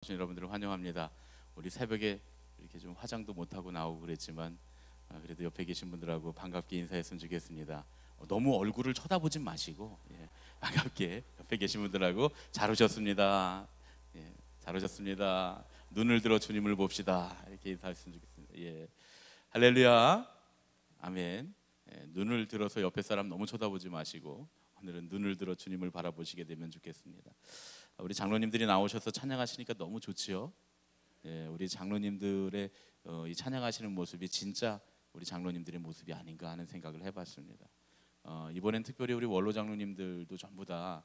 여러분들을 환영합니다. 우리 새벽에 이렇게 좀 화장도 못하고 나오고 그랬지만 그래도 옆에 계신 분들하고 반갑게 인사했으면 좋겠습니다. 너무 얼굴을 쳐다보진 마시고 반갑게 옆에 계신 분들하고 잘 오셨습니다. 잘 오셨습니다. 눈을 들어 주님을 봅시다. 이렇게 인사했으면 좋겠습니다. 할렐루야, 아멘. 눈을 들어서 옆에 사람 너무 쳐다보지 마시고 오늘은 눈을 들어 주님을 바라보시게 되면 좋겠습니다. 우리 장로님들이 나오셔서 찬양하시니까 너무 좋지요. 우리 장로님들의 이 찬양하시는 모습이 진짜 우리 장로님들의 모습이 아닌가 하는 생각을 해봤습니다. 이번엔 특별히 우리 원로 장로님들도 전부 다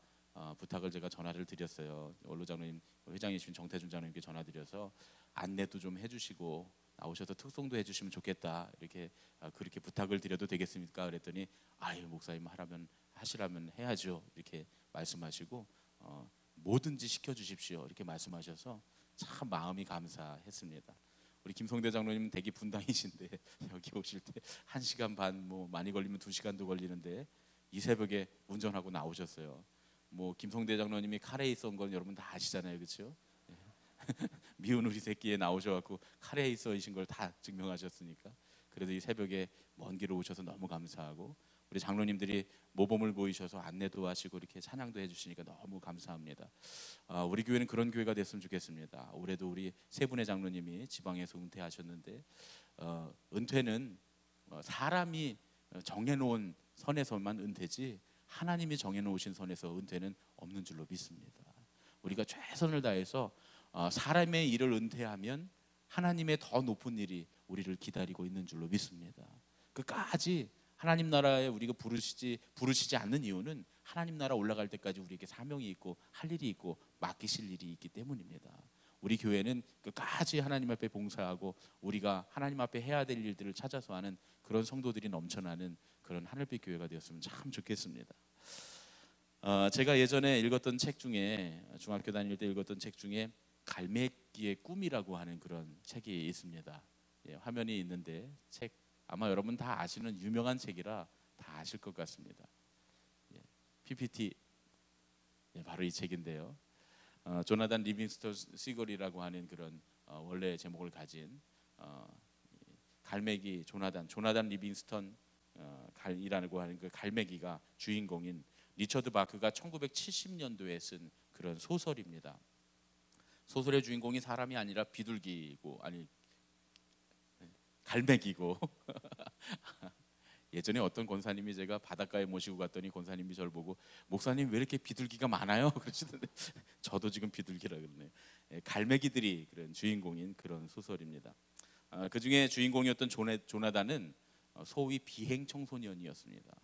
부탁을 제가 전화를 드렸어요. 원로 장로님, 회장이신 정태준 장로님께 전화드려서 안내도 좀 해주시고 나오셔서 특송도 해주시면 좋겠다, 이렇게 그렇게 부탁을 드려도 되겠습니까? 그랬더니 아유, 목사님 하시라면 해야죠, 이렇게 말씀하시고 뭐든지 시켜주십시오, 이렇게 말씀하셔서 참 마음이 감사했습니다. 우리 김성대 장로님 대기 분당이신데 여기 오실 때 1시간 반, 뭐 많이 걸리면 2시간도 걸리는데 이 새벽에 운전하고 나오셨어요. 뭐 김성대 장로님이 카레이서 온 건 여러분 다 아시잖아요, 그렇죠? 미운 우리 새끼에 나오셔갖고 카레이서이신 걸 다 증명하셨으니까 그래도 이 새벽에 먼 길을 오셔서 너무 감사하고, 우리 장로님들이 모범을 보이셔서 안내도 하시고 이렇게 찬양도 해주시니까 너무 감사합니다. 우리 교회는 그런 교회가 됐으면 좋겠습니다. 올해도 우리 세 분의 장로님이 지방에서 은퇴하셨는데 은퇴는 사람이 정해놓은 선에서만 은퇴지 하나님이 정해놓으신 선에서 은퇴는 없는 줄로 믿습니다. 우리가 최선을 다해서 사람의 일을 은퇴하면 하나님의 더 높은 일이 우리를 기다리고 있는 줄로 믿습니다. 끝까지 하나님 나라에 우리가 부르시지 않는 이유는 하나님 나라 올라갈 때까지 우리에게 사명이 있고 할 일이 있고 맡기실 일이 있기 때문입니다. 우리 교회는 끝까지 하나님 앞에 봉사하고 우리가 하나님 앞에 해야 될 일들을 찾아서 하는 그런 성도들이 넘쳐나는 그런 하늘빛 교회가 되었으면 참 좋겠습니다. 제가 예전에 읽었던 책 중에, 중학교 다닐 때 읽었던 책 중에 갈매기의 꿈이라고 하는 그런 책이 있습니다. 화면이 있는데 책 아마 여러분 다 아시는 유명한 책이라 다 아실 것 같습니다. PPT, 바로 이 책인데요. 조나단 리빙스턴 시걸이라고 하는 그런 원래 제목을 가진 갈매기 조나단 리빙스턴 이라고 하는 그 갈매기가 주인공인 리처드 바크가 1970년도에 쓴 그런 소설입니다. 소설의 주인공이 사람이 아니라 비둘기고, 아니 갈매기고 예전에 어떤 권사님이 제가 바닷가에 모시고 갔더니 권사님이 저를 보고 목사님 왜 이렇게 비둘기가 많아요? 그러시던데 저도 지금 비둘기라 그러네요. 갈매기들이 그런 주인공인 그런 소설입니다. 그 중에 주인공이었던 조나단은 소위 비행 청소년이었습니다.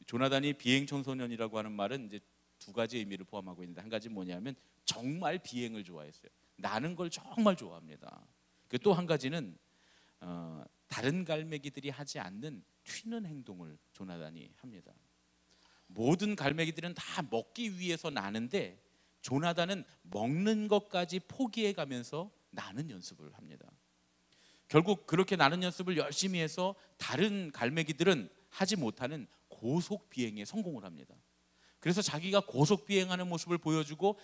조나단이 비행 청소년이라고 하는 말은 이제 두 가지 의미를 포함하고 있는데, 한 가지는 뭐냐면 정말 비행을 좋아했어요. 나는 걸 정말 좋아합니다. 또 한 가지는 다른 갈매기들이 하지 않는 튀는 행동을 조나단이 합니다. 모든 갈매기들은 다 먹기 위해서 나는데 조나단은 먹는 것까지 포기해 가면서 나는 연습을 합니다. 결국 그렇게 나는 연습을 열심히 해서 다른 갈매기들은 하지 못하는 고속 비행에 성공을 합니다. 그래서 자기가 고속 비행하는 모습을 보여주고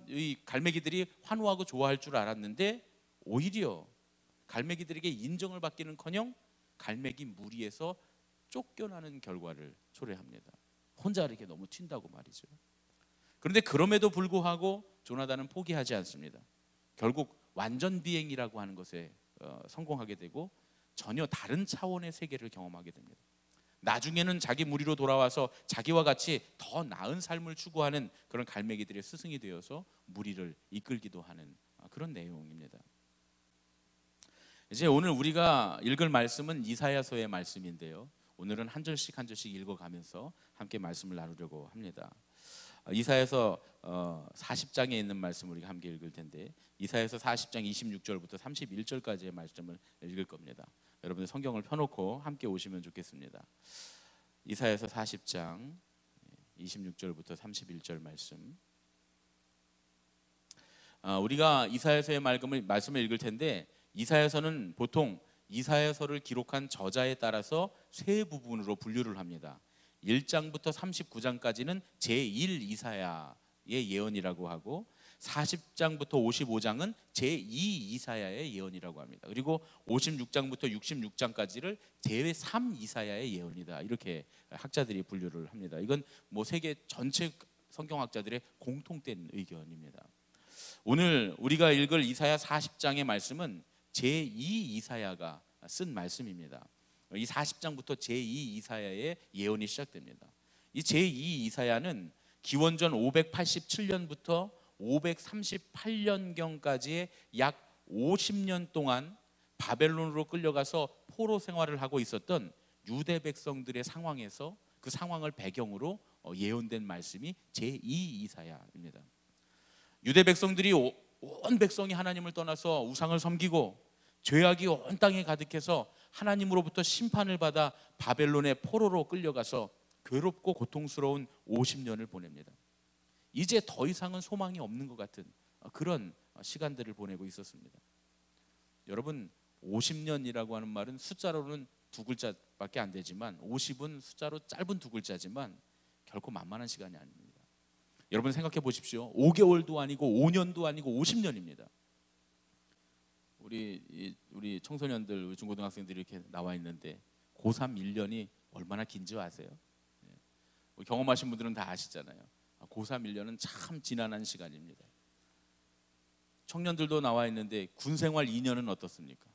이 갈매기들이 환호하고 좋아할 줄 알았는데 오히려 갈매기들에게 인정을 받기는커녕 갈매기 무리에서 쫓겨나는 결과를 초래합니다. 혼자 이렇게 너무 튄다고 말이죠. 그런데 그럼에도 불구하고 조나단은 포기하지 않습니다. 결국 완전 비행이라고 하는 것에 성공하게 되고 전혀 다른 차원의 세계를 경험하게 됩니다. 나중에는 자기 무리로 돌아와서 자기와 같이 더 나은 삶을 추구하는 그런 갈매기들의 스승이 되어서 무리를 이끌기도 하는 그런 내용입니다. 이제 오늘 우리가 읽을 말씀은 이사야서의 말씀인데요, 오늘은 한 절씩 한 절씩 읽어가면서 함께 말씀을 나누려고 합니다. 이사야서 40장에 있는 말씀을 우리가 함께 읽을 텐데, 이사야서 40장 26절부터 31절까지의 말씀을 읽을 겁니다. 여러분들 성경을 펴놓고 함께 오시면 좋겠습니다. 이사야서 40장 26절부터 31절 말씀. 우리가 이사야서의 말씀을 읽을 텐데, 이사야서는 보통 이사야서를 기록한 저자에 따라서 세 부분으로 분류를 합니다. 1장부터 39장까지는 제1 이사야의 예언이라고 하고, 40장부터 55장은 제2 이사야의 예언이라고 합니다. 그리고 56장부터 66장까지를 제3 이사야의 예언이다. 이렇게 학자들이 분류를 합니다. 이건 뭐 세계 전체 성경학자들의 공통된 의견입니다. 오늘 우리가 읽을 이사야 40장의 말씀은 제2 이사야가 쓴 말씀입니다. 이 40장부터 제2 이사야의 예언이 시작됩니다. 이 제2 이사야는 기원전 587년부터 538년경까지의 약 50년 동안 바벨론으로 끌려가서 포로 생활을 하고 있었던 유대 백성들의 상황에서 그 상황을 배경으로 예언된 말씀이 제2 이사야입니다. 유대 백성들이 온 백성이 하나님을 떠나서 우상을 섬기고 죄악이 온 땅에 가득해서 하나님으로부터 심판을 받아 바벨론의 포로로 끌려가서 괴롭고 고통스러운 50년을 보냅니다. 이제 더 이상은 소망이 없는 것 같은 그런 시간들을 보내고 있었습니다. 여러분, 50년이라고 하는 말은 숫자로는 두 글자밖에 안 되지만 50은 숫자로 짧은 두 글자지만 결코 만만한 시간이 아닙니다. 여러분 생각해 보십시오. 5개월도 아니고 5년도 아니고 50년입니다. 우리 청소년들, 우리 중고등학생들이 이렇게 나와 있는데 고3 1년이 얼마나 긴지 아세요? 경험하신 분들은 다 아시잖아요. 고3 1년은 참 지난한 시간입니다. 청년들도 나와 있는데 군생활 2년은 어떻습니까?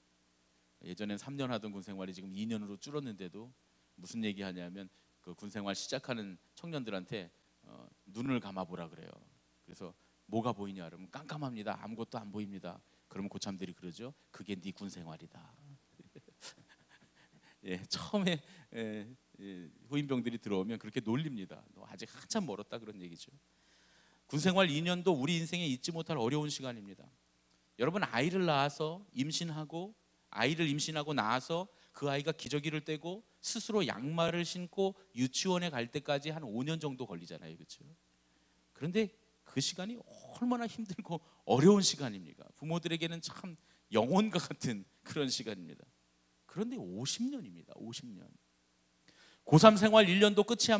예전엔 3년 하던 군생활이 지금 2년으로 줄었는데도 무슨 얘기하냐면 그 군생활 시작하는 청년들한테 눈을 감아보라 그래요. 그래서 뭐가 보이냐 그러면 깜깜합니다. 아무것도 안 보입니다. 그러면 고참들이 그러죠. 그게 네 군생활이다. 예, 처음에 후임병들이 들어오면 그렇게 놀립니다. 너 아직 한참 멀었다 그런 얘기죠. 군생활 2년도 우리 인생에 잊지 못할 어려운 시간입니다. 여러분, 아이를 낳아서 임신하고 아이를 임신하고 낳아서 그 아이가 기저귀를 떼고 스스로 양말을 신고 유치원에 갈 때까지 한 5년 정도 걸리잖아요, 그렇죠? 그런데 그 시간이 얼마나 힘들고 어려운 시간입니까? 부모들에게는 참 영혼과 같은 그런 시간입니다. 그런데 50년입니다. 50년. 고3 생활 1년도 끝이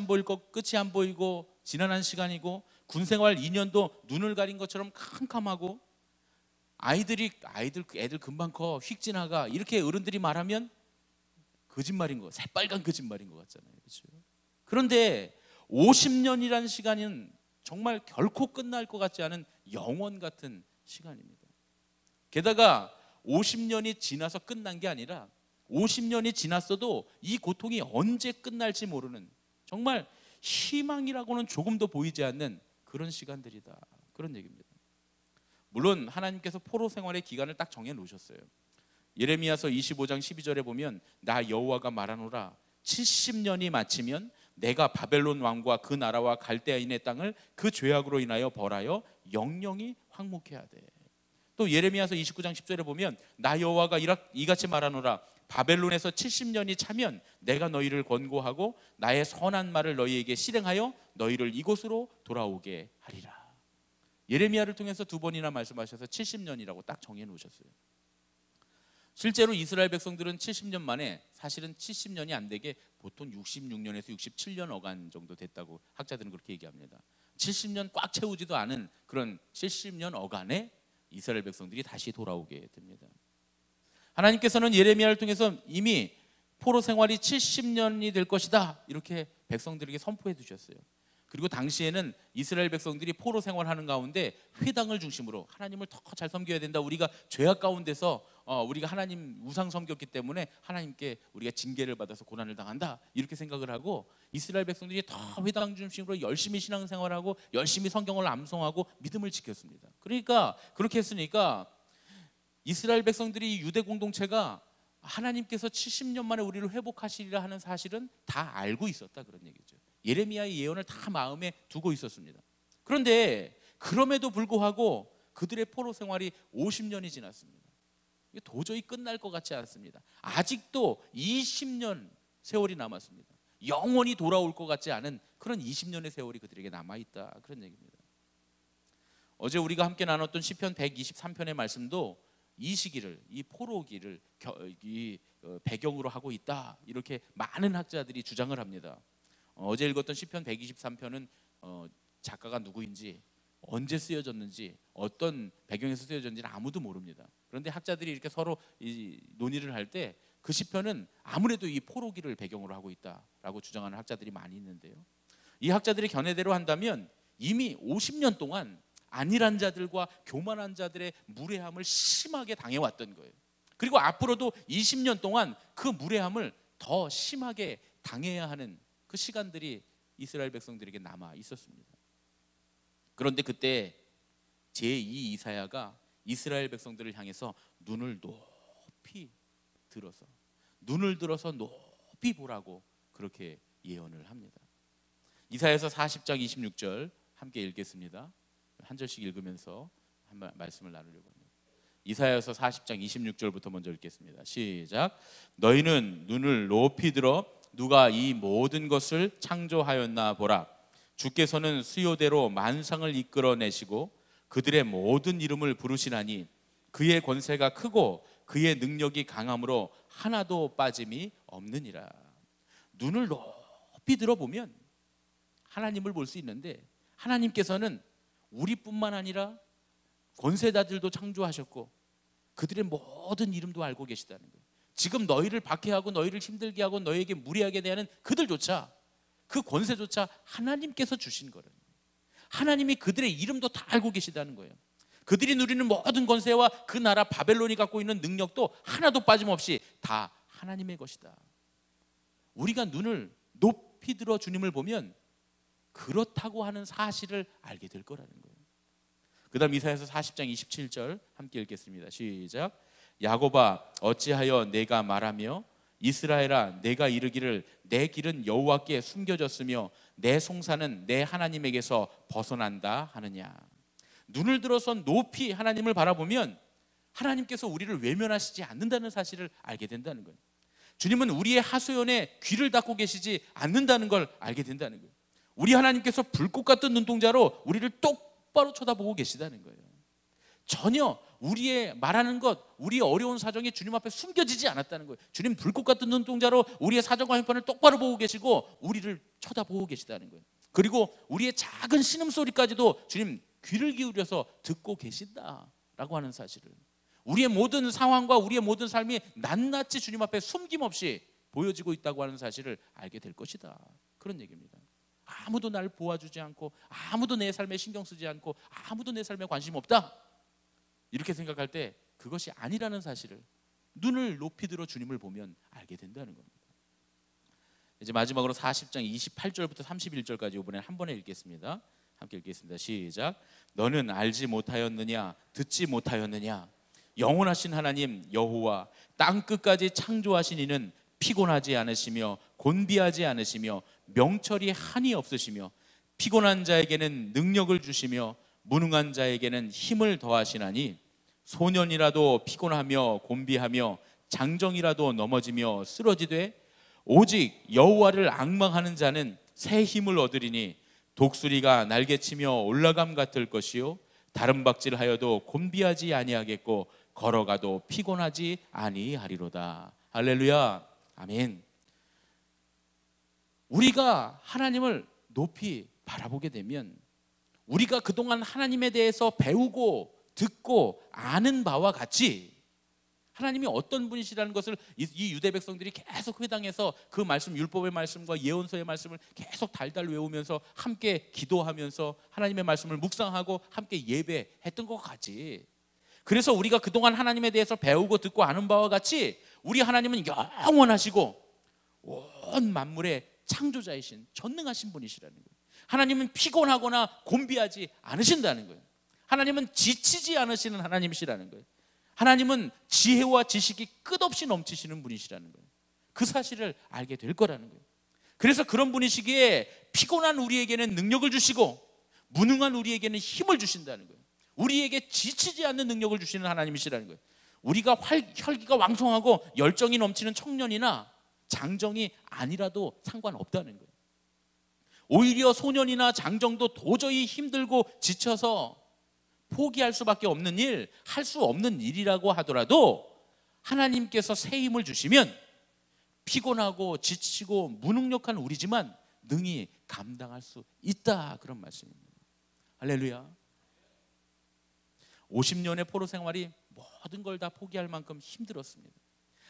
안 보이고 지난한 시간이고 군생활 2년도 눈을 가린 것처럼 캄캄하고 애들 금방 커, 휙 지나가 이렇게 어른들이 말하면 거짓말인 거, 새빨간 거짓말인 것 같잖아요, 그렇죠? 그런데 50년이라는 시간은 정말 결코 끝날 것 같지 않은 영원 같은 시간입니다. 게다가 50년이 지나서 끝난 게 아니라 50년이 지났어도 이 고통이 언제 끝날지 모르는, 정말 희망이라고는 조금도 보이지 않는 그런 시간들이다, 그런 얘기입니다. 물론 하나님께서 포로 생활의 기간을 딱 정해 놓으셨어요. 예레미야서 25장 12절에 보면 나 여호와가 말하노라 70년이 마치면 내가 바벨론 왕과 그 나라와 갈대아인의 땅을 그 죄악으로 인하여 벌하여 영영이 황무케 하되. 또 예레미야서 29장 10절에 보면 나 여호와가 이같이 말하노라 바벨론에서 70년이 차면 내가 너희를 권고하고 나의 선한 말을 너희에게 실행하여 너희를 이곳으로 돌아오게 하리라. 예레미야를 통해서 두 번이나 말씀하셔서 70년이라고 딱 정해 놓으셨어요. 실제로 이스라엘 백성들은 70년 만에 사실은 70년이 안 되게 보통 66년에서 67년 어간 정도 됐다고 학자들은 그렇게 얘기합니다. 70년 꽉 채우지도 않은 그런 70년 어간에 이스라엘 백성들이 다시 돌아오게 됩니다. 하나님께서는 예레미야를 통해서 이미 포로 생활이 70년이 될 것이다 이렇게 백성들에게 선포해 두셨어요. 그리고 당시에는 이스라엘 백성들이 포로 생활하는 가운데 회당을 중심으로 하나님을 더 잘 섬겨야 된다. 우리가 죄악 가운데서 우리가 하나님 우상 섬겼기 때문에 하나님께 우리가 징계를 받아서 고난을 당한다 이렇게 생각을 하고 이스라엘 백성들이 더 회당 중심으로 열심히 신앙생활하고 열심히 성경을 암송하고 믿음을 지켰습니다. 그러니까 그렇게 했으니까 이스라엘 백성들이 유대 공동체가 하나님께서 70년 만에 우리를 회복하시리라 하는 사실은 다 알고 있었다 그런 얘기죠. 예레미야의 예언을 다 마음에 두고 있었습니다. 그런데 그럼에도 불구하고 그들의 포로 생활이 50년이 지났습니다. 이게 도저히 끝날 것 같지 않습니다. 아직도 20년 세월이 남았습니다. 영원히 돌아올 것 같지 않은 그런 20년의 세월이 그들에게 남아있다 그런 얘기입니다. 어제 우리가 함께 나눴던 시편 123편의 말씀도 이 시기를, 이 포로기를 배경으로 하고 있다 이렇게 많은 학자들이 주장을 합니다. 어제 읽었던 시편 123편은 작가가 누구인지 언제 쓰여졌는지, 어떤 배경에서 쓰여졌는지는 아무도 모릅니다. 그런데 학자들이 이렇게 서로 논의를 할 때 그 시편은 아무래도 이 포로기를 배경으로 하고 있다라고 주장하는 학자들이 많이 있는데요, 이 학자들의 견해대로 한다면 이미 50년 동안 안일한 자들과 교만한 자들의 무례함을 심하게 당해왔던 거예요. 그리고 앞으로도 20년 동안 그 무례함을 더 심하게 당해야 하는 그 시간들이 이스라엘 백성들에게 남아 있었습니다. 그런데 그때 제2 이사야가 이스라엘 백성들을 향해서 눈을 들어서 높이 보라고 그렇게 예언을 합니다. 이사야서 40장 26절 함께 읽겠습니다. 한 절씩 읽으면서 한 말씀을 나누려고 합니다. 이사야서 40장 26절부터 먼저 읽겠습니다. 시작. 너희는 눈을 높이 들어 누가 이 모든 것을 창조하였나 보라. 주께서는 수요대로 만상을 이끌어내시고 그들의 모든 이름을 부르시나니 그의 권세가 크고 그의 능력이 강함으로 하나도 빠짐이 없느니라. 눈을 높이 들어보면 하나님을 볼 수 있는데, 하나님께서는 우리뿐만 아니라 권세자들도 창조하셨고 그들의 모든 이름도 알고 계시다는 거예요. 지금 너희를 박해하고 너희를 힘들게 하고 너희에게 무리하게 대하는 그들조차, 그 권세조차 하나님께서 주신 거예요. 하나님이 그들의 이름도 다 알고 계시다는 거예요. 그들이 누리는 모든 권세와 그 나라 바벨론이 갖고 있는 능력도 하나도 빠짐없이 다 하나님의 것이다. 우리가 눈을 높이 들어 주님을 보면 그렇다고 하는 사실을 알게 될 거라는 거예요. 그 다음 이사야서 40장 27절 함께 읽겠습니다. 시작. 야곱아 어찌하여 내가 말하며 이스라엘아 내가 이르기를 내 길은 여호와께 숨겨졌으며 내 송사는 내 하나님에게서 벗어난다 하느냐. 눈을 들어서 높이 하나님을 바라보면 하나님께서 우리를 외면하시지 않는다는 사실을 알게 된다는 거예요. 주님은 우리의 하소연에 귀를 닫고 계시지 않는다는 걸 알게 된다는 거예요. 우리 하나님께서 불꽃 같은 눈동자로 우리를 똑바로 쳐다보고 계시다는 거예요. 전혀 우리의 말하는 것, 우리의 어려운 사정이 주님 앞에 숨겨지지 않았다는 거예요. 주님 불꽃 같은 눈동자로 우리의 사정과 형편을 똑바로 보고 계시고 우리를 쳐다보고 계시다는 거예요. 그리고 우리의 작은 신음소리까지도 주님 귀를 기울여서 듣고 계신다라고 하는 사실을, 우리의 모든 상황과 우리의 모든 삶이 낱낱이 주님 앞에 숨김없이 보여지고 있다고 하는 사실을 알게 될 것이다, 그런 얘기입니다. 아무도 나를 보아주지 않고 아무도 내 삶에 신경 쓰지 않고 아무도 내 삶에 관심 없다, 이렇게 생각할 때 그것이 아니라는 사실을 눈을 높이 들어 주님을 보면 알게 된다는 겁니다. 이제 마지막으로 40장 28절부터 31절까지 이번에 한 번에 읽겠습니다. 함께 읽겠습니다. 시작. 너는 알지 못하였느냐 듣지 못하였느냐 영원하신 하나님 여호와 땅끝까지 창조하신 이는 피곤하지 않으시며 곤비하지 않으시며 명철이 한이 없으시며 피곤한 자에게는 능력을 주시며 무능한 자에게는 힘을 더하시나니 소년이라도 피곤하며 곤비하며 장정이라도 넘어지며 쓰러지되 오직 여호와를 앙망하는 자는 새 힘을 얻으리니 독수리가 날개치며 올라감 같을 것이요 다른 박질하여도 곤비하지 아니하겠고 걸어가도 피곤하지 아니하리로다. 할렐루야. 아멘. 우리가 하나님을 높이 바라보게 되면 우리가 그동안 하나님에 대해서 배우고 듣고 아는 바와 같이 하나님이 어떤 분이시라는 것을 이 유대 백성들이 계속 회당에서 그 말씀, 율법의 말씀과 예언서의 말씀을 계속 달달 외우면서 함께 기도하면서 하나님의 말씀을 묵상하고 함께 예배했던 것 같이, 그래서 우리가 그동안 하나님에 대해서 배우고 듣고 아는 바와 같이 우리 하나님은 영원하시고 온 만물의 창조자이신 전능하신 분이시라는 거예요. 하나님은 피곤하거나 곤비하지 않으신다는 거예요. 하나님은 지치지 않으시는 하나님이시라는 거예요. 하나님은 지혜와 지식이 끝없이 넘치시는 분이시라는 거예요. 그 사실을 알게 될 거라는 거예요. 그래서 그런 분이시기에 피곤한 우리에게는 능력을 주시고 무능한 우리에게는 힘을 주신다는 거예요. 우리에게 지치지 않는 능력을 주시는 하나님이시라는 거예요. 우리가 혈기가 왕성하고 열정이 넘치는 청년이나 장정이 아니라도 상관없다는 거예요. 오히려 소년이나 장정도 도저히 힘들고 지쳐서 포기할 수밖에 없는 일, 할 수 없는 일이라고 하더라도 하나님께서 새 힘을 주시면 피곤하고 지치고 무능력한 우리지만 능히 감당할 수 있다, 그런 말씀입니다. 할렐루야. 50년의 포로 생활이 모든 걸 다 포기할 만큼 힘들었습니다.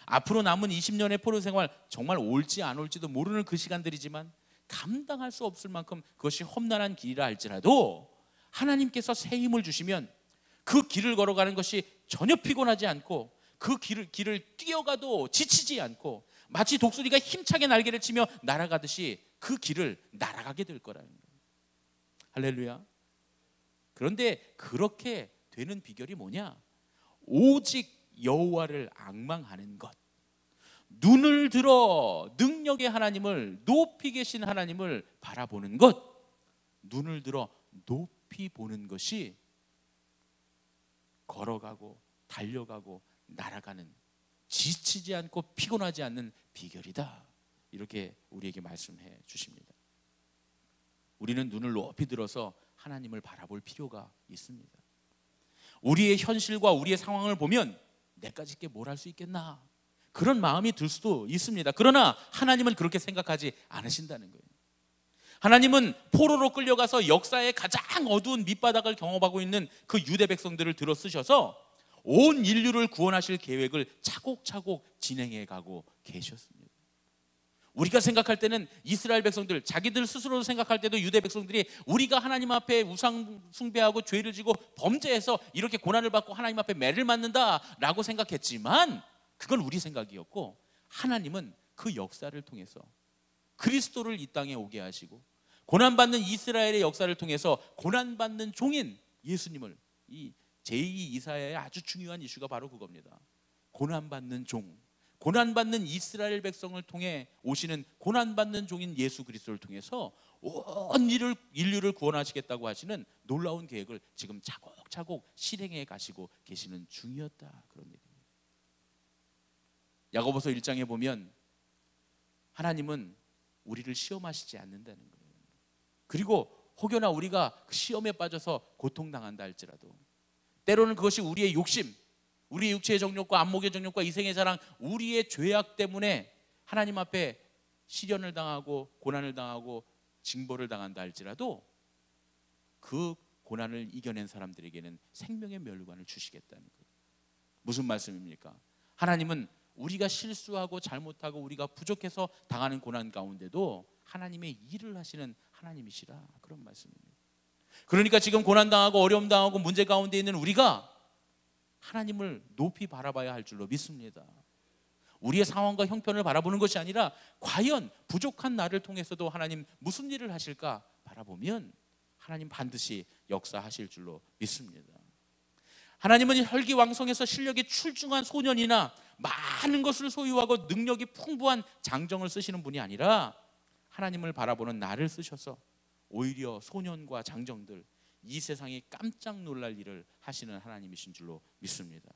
앞으로 남은 20년의 포로 생활, 정말 올지 안 올지도 모르는 그 시간들이지만 감당할 수 없을 만큼 그것이 험난한 길이라 할지라도 하나님께서 새 힘을 주시면 그 길을 걸어가는 것이 전혀 피곤하지 않고, 그 길을 뛰어가도 지치지 않고, 마치 독수리가 힘차게 날개를 치며 날아가듯이 그 길을 날아가게 될 거라는 거예요. 할렐루야. 그런데 그렇게 되는 비결이 뭐냐? 오직 여호와를 앙망하는 것, 눈을 들어 능력의 하나님을, 높이 계신 하나님을 바라보는 것, 눈을 들어 높이 보는 것이 걸어가고 달려가고 날아가는, 지치지 않고 피곤하지 않는 비결이다. 이렇게 우리에게 말씀해 주십니다. 우리는 눈을 높이 들어서 하나님을 바라볼 필요가 있습니다. 우리의 현실과 우리의 상황을 보면 내가 짓게 뭘 할 수 있겠나, 그런 마음이 들 수도 있습니다. 그러나 하나님은 그렇게 생각하지 않으신다는 거예요. 하나님은 포로로 끌려가서 역사의 가장 어두운 밑바닥을 경험하고 있는 그 유대 백성들을 들어 쓰셔서 온 인류를 구원하실 계획을 차곡차곡 진행해 가고 계셨습니다. 우리가 생각할 때는 이스라엘 백성들, 자기들 스스로 생각할 때도 유대 백성들이 우리가 하나님 앞에 우상 숭배하고 죄를 지고 범죄해서 이렇게 고난을 받고 하나님 앞에 매를 맞는다라고 생각했지만 그건 우리 생각이었고, 하나님은 그 역사를 통해서 그리스도를 이 땅에 오게 하시고 고난받는 이스라엘의 역사를 통해서 고난받는 종인 예수님을, 이 제2 이사야의 아주 중요한 이슈가 바로 그겁니다. 고난받는 종, 고난받는 이스라엘 백성을 통해 오시는 고난받는 종인 예수 그리스도를 통해서 온 인류를 구원하시겠다고 하시는 놀라운 계획을 지금 차곡차곡 실행해 가시고 계시는 중이었다, 그런 얘기입니다. 야고보서 1장에 보면 하나님은 우리를 시험하시지 않는다는 거예요. 그리고 혹여나 우리가 시험에 빠져서 고통당한다 할지라도 때로는 그것이 우리의 욕심, 우리의 육체의 정욕과 안목의 정욕과 이생의 자랑, 우리의 죄악 때문에 하나님 앞에 시련을 당하고 고난을 당하고 징벌을 당한다 할지라도 그 고난을 이겨낸 사람들에게는 생명의 멸관을 주시겠다는 거예요. 무슨 말씀입니까? 하나님은 우리가 실수하고 잘못하고 우리가 부족해서 당하는 고난 가운데도 하나님의 일을 하시는 하나님이시라, 그런 말씀입니다. 그러니까 지금 고난당하고 어려움 당하고 문제 가운데 있는 우리가 하나님을 높이 바라봐야 할 줄로 믿습니다. 우리의 상황과 형편을 바라보는 것이 아니라 과연 부족한 나를 통해서도 하나님 무슨 일을 하실까 바라보면 하나님 반드시 역사하실 줄로 믿습니다. 하나님은 혈기왕성해서 실력이 출중한 소년이나 많은 것을 소유하고 능력이 풍부한 장정을 쓰시는 분이 아니라 하나님을 바라보는 나를 쓰셔서 오히려 소년과 장정들, 이 세상이 깜짝 놀랄 일을 하시는 하나님이신 줄로 믿습니다.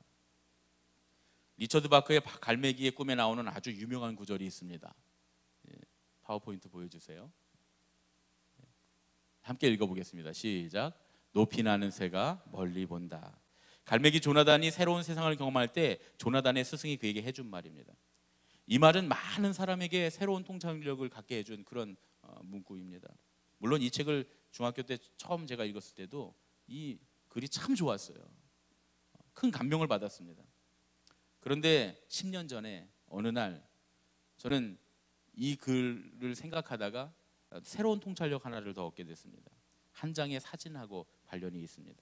리처드 바크의 갈매기의 꿈에 나오는 아주 유명한 구절이 있습니다. 파워포인트 보여주세요. 함께 읽어보겠습니다. 시작. 높이 나는 새가 멀리 본다. 갈매기 조나단이 새로운 세상을 경험할 때 조나단의 스승이 그에게 해준 말입니다. 이 말은 많은 사람에게 새로운 통찰력을 갖게 해준 그런 문구입니다. 물론 이 책을 중학교 때 처음 제가 읽었을 때도 이 글이 참 좋았어요. 큰 감명을 받았습니다. 그런데 10년 전에 어느 날 저는 이 글을 생각하다가 새로운 통찰력 하나를 더 얻게 됐습니다. 한 장의 사진하고 관련이 있습니다.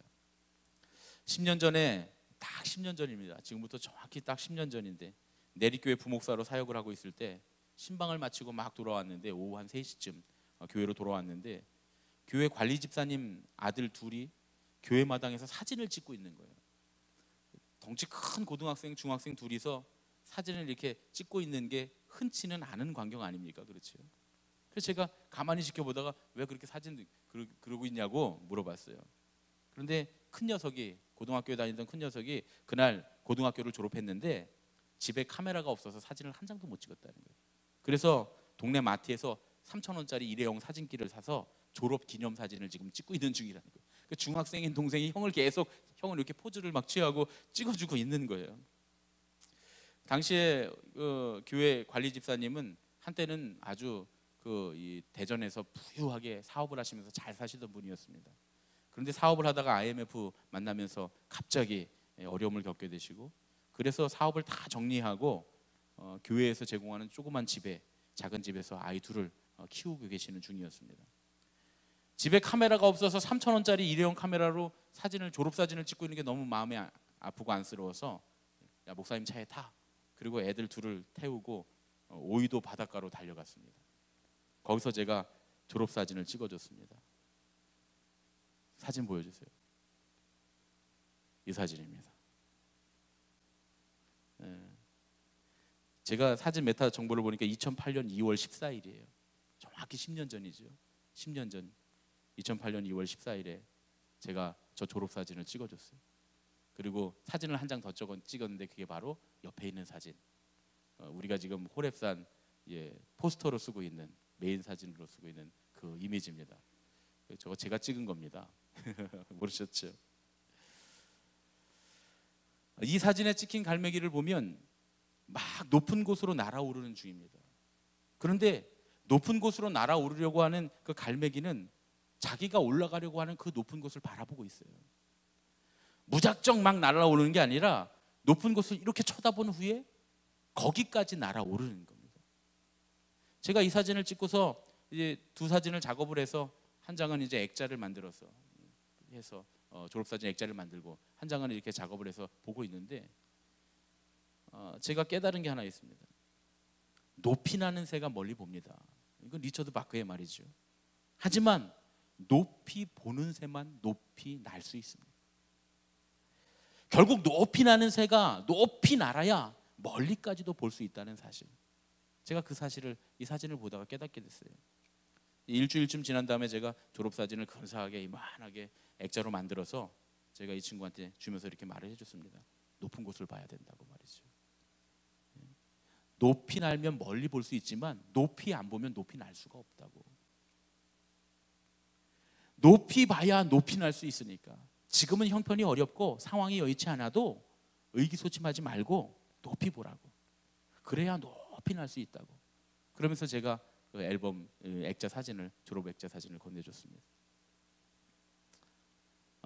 10년 전에, 딱 10년 전입니다. 지금부터 정확히 딱 10년 전인데 내리교회 부목사로 사역을 하고 있을 때 신방을 마치고 막 돌아왔는데 오후 한 3시쯤 교회로 돌아왔는데 교회 관리 집사님 아들 둘이 교회 마당에서 사진을 찍고 있는 거예요. 덩치 큰 고등학생, 중학생 둘이서 사진을 이렇게 찍고 있는 게 흔치는 않은 광경 아닙니까? 그렇죠? 그래서 제가 가만히 지켜보다가 왜 그렇게 사진 그러고 있냐고 물어봤어요. 그런데 큰 녀석이, 고등학교에 다니던 큰 녀석이 그날 고등학교를 졸업했는데 집에 카메라가 없어서 사진을 한 장도 못 찍었다는 거예요. 그래서 동네 마트에서 3,000원짜리 일회용 사진기를 사서 졸업 기념 사진을 지금 찍고 있는 중이라는 거예요. 그 중학생인 동생이 형을 이렇게 포즈를 막 취하고 찍어주고 있는 거예요. 당시에 교회 관리 집사님은 한때는 아주 이 대전에서 부유하게 사업을 하시면서 잘 사시던 분이었습니다. 그런데 사업을 하다가 IMF 만나면서 갑자기 어려움을 겪게 되시고, 그래서 사업을 다 정리하고 교회에서 제공하는 조그만 집에, 작은 집에서 아이 둘을 키우고 계시는 중이었습니다. 집에 카메라가 없어서 3,000원짜리 일회용 카메라로 졸업사진을 찍고 있는 게 너무 마음이 아프고 안쓰러워서, 야, 목사님 차에 타. 그리고 애들 둘을 태우고 오이도 바닷가로 달려갔습니다. 거기서 제가 졸업사진을 찍어줬습니다. 사진 보여주세요. 이 사진입니다. 제가 사진 메타 정보를 보니까 2008년 2월 14일이에요. 정확히 10년 전이죠. 10년 전 2008년 2월 14일에 제가 저 졸업사진을 찍어줬어요. 그리고 사진을 한 장 더 찍었는데 그게 바로 옆에 있는 사진. 우리가 지금 호렙산 포스터로 쓰고 있는, 메인 사진으로 쓰고 있는 그 이미지입니다. 저거 제가 찍은 겁니다. 모르셨죠? 이 사진에 찍힌 갈매기를 보면 막 높은 곳으로 날아오르는 중입니다. 그런데 높은 곳으로 날아오르려고 하는 그 갈매기는 자기가 올라가려고 하는 그 높은 곳을 바라보고 있어요. 무작정 막 날아오르는 게 아니라 높은 곳을 이렇게 쳐다본 후에 거기까지 날아오르는 겁니다. 제가 이 사진을 찍고서 이제 두 사진을 작업을 해서, 한 장은 이제 액자를 만들어서 해서 졸업사진 액자를 만들고, 한 장은 이렇게 작업을 해서 보고 있는데 제가 깨달은 게 하나 있습니다. 높이 나는 새가 멀리 봅니다. 이건 리처드 바크의 말이죠. 하지만 높이 보는 새만 높이 날 수 있습니다. 결국 높이 나는 새가 높이 날아야 멀리까지도 볼 수 있다는 사실. 제가 그 사실을, 이 사진을 보다가 깨닫게 됐어요. 일주일쯤 지난 다음에 제가 졸업사진을 근사하게 이만하게 액자로 만들어서 제가 이 친구한테 주면서 이렇게 말을 해줬습니다. 높은 곳을 봐야 된다고 말이죠. 높이 날면 멀리 볼 수 있지만 높이 안 보면 높이 날 수가 없다고. 높이 봐야 높이 날 수 있으니까 지금은 형편이 어렵고 상황이 여의치 않아도 의기소침하지 말고 높이 보라고. 그래야 높이 날 수 있다고. 그러면서 제가 그 앨범 액자 사진을, 졸업 액자 사진을 건네줬습니다.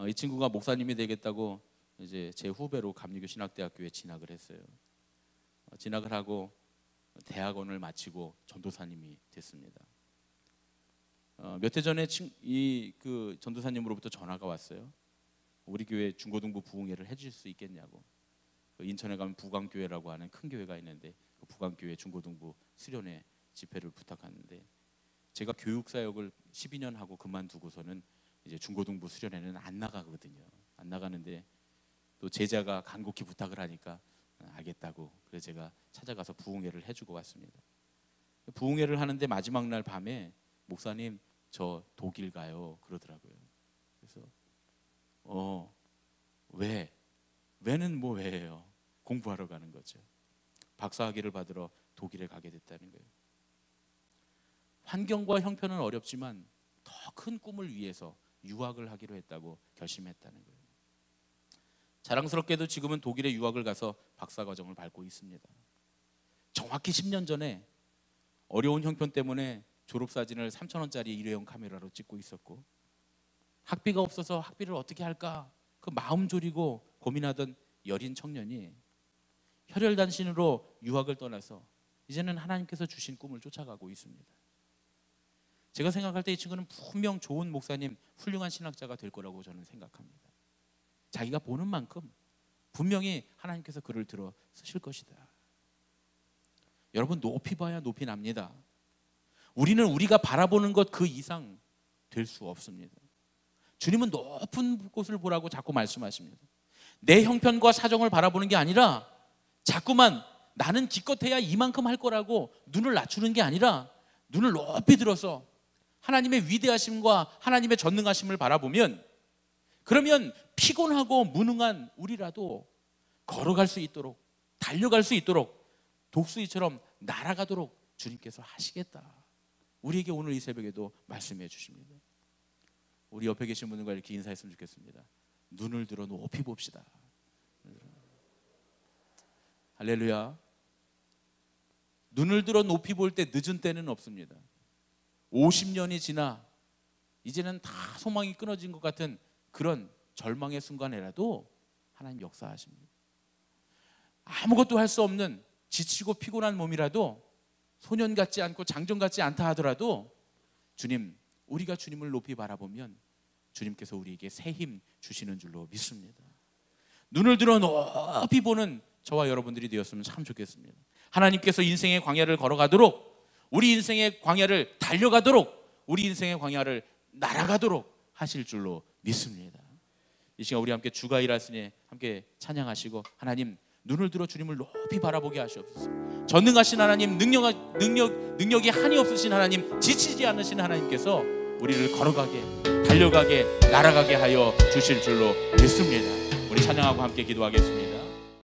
이 친구가 목사님이 되겠다고 이제 제 후배로 감리교 신학대학교에 진학을 했어요. 진학을 하고 대학원을 마치고 전도사님이 됐습니다. 몇 해 전에 그 전도사님으로부터 전화가 왔어요. 우리 교회 중고등부 부흥회를 해줄 수 있겠냐고. 인천에 가면 부광교회라고 하는 큰 교회가 있는데 그 부광교회 중고등부 수련회 집회를 부탁하는데, 제가 교육사역을 12년 하고 그만두고서는 이제 중고등부 수련회는 안 나가거든요. 안 나가는데 또 제자가 간곡히 부탁을 하니까 알겠다고, 그래서 제가 찾아가서 부흥회를 해주고 왔습니다. 부흥회를 하는데 마지막 날 밤에 목사님 저 독일 가요 그러더라고요. 그래서 왜? 왜는 뭐 왜예요? 공부하러 가는 거죠. 박사학위를 받으러 독일에 가게 됐다는 거예요. 환경과 형편은 어렵지만 더 큰 꿈을 위해서 유학을 하기로 했다고 결심했다는 거예요. 자랑스럽게도 지금은 독일에 유학을 가서 박사과정을 밟고 있습니다. 정확히 10년 전에 어려운 형편 때문에 졸업사진을 3,000원짜리 일회용 카메라로 찍고 있었고, 학비가 없어서 학비를 어떻게 할까 그 마음 졸이고 고민하던 여린 청년이 혈혈단신으로 유학을 떠나서 이제는 하나님께서 주신 꿈을 쫓아가고 있습니다. 제가 생각할 때 이 친구는 분명 좋은 목사님, 훌륭한 신학자가 될 거라고 저는 생각합니다. 자기가 보는 만큼 분명히 하나님께서 그를 들어 쓰실 것이다. 여러분, 높이 봐야 높이 납니다. 우리는 우리가 바라보는 것 그 이상 될 수 없습니다. 주님은 높은 곳을 보라고 자꾸 말씀하십니다. 내 형편과 사정을 바라보는 게 아니라 자꾸만 나는 기껏해야 이만큼 할 거라고 눈을 낮추는 게 아니라 눈을 높이 들어서 하나님의 위대하심과 하나님의 전능하심을 바라보면, 그러면 피곤하고 무능한 우리라도 걸어갈 수 있도록, 달려갈 수 있도록, 독수리처럼 날아가도록 주님께서 하시겠다. 우리에게 오늘 이 새벽에도 말씀해 주십니다. 우리 옆에 계신 분들과 이렇게 인사했으면 좋겠습니다. 눈을 들어 높이 봅시다. 할렐루야. 눈을 들어 높이 볼 때 늦은 때는 없습니다. 50년이 지나 이제는 다 소망이 끊어진 것 같은 그런 절망의 순간에라도 하나님 역사하십니다. 아무것도 할 수 없는 지치고 피곤한 몸이라도, 소년 같지 않고 장정 같지 않다 하더라도 주님, 우리가 주님을 높이 바라보면 주님께서 우리에게 새 힘 주시는 줄로 믿습니다. 눈을 들어 높이 보는 저와 여러분들이 되었으면 참 좋겠습니다. 하나님께서 인생의 광야를 걸어가도록, 우리 인생의 광야를 달려가도록, 우리 인생의 광야를 날아가도록 하실 줄로 믿습니다. 이 시간 우리 함께 주가 일하시니 함께 찬양하시고, 하나님 눈을 들어 주님을 높이 바라보게 하시옵소서. 전능하신 하나님, 능력이 한이 없으신 하나님, 지치지 않으신 하나님께서 우리를 걸어가게, 달려가게, 날아가게 하여 주실 줄로 믿습니다. 우리 찬양하고 함께 기도하겠습니다.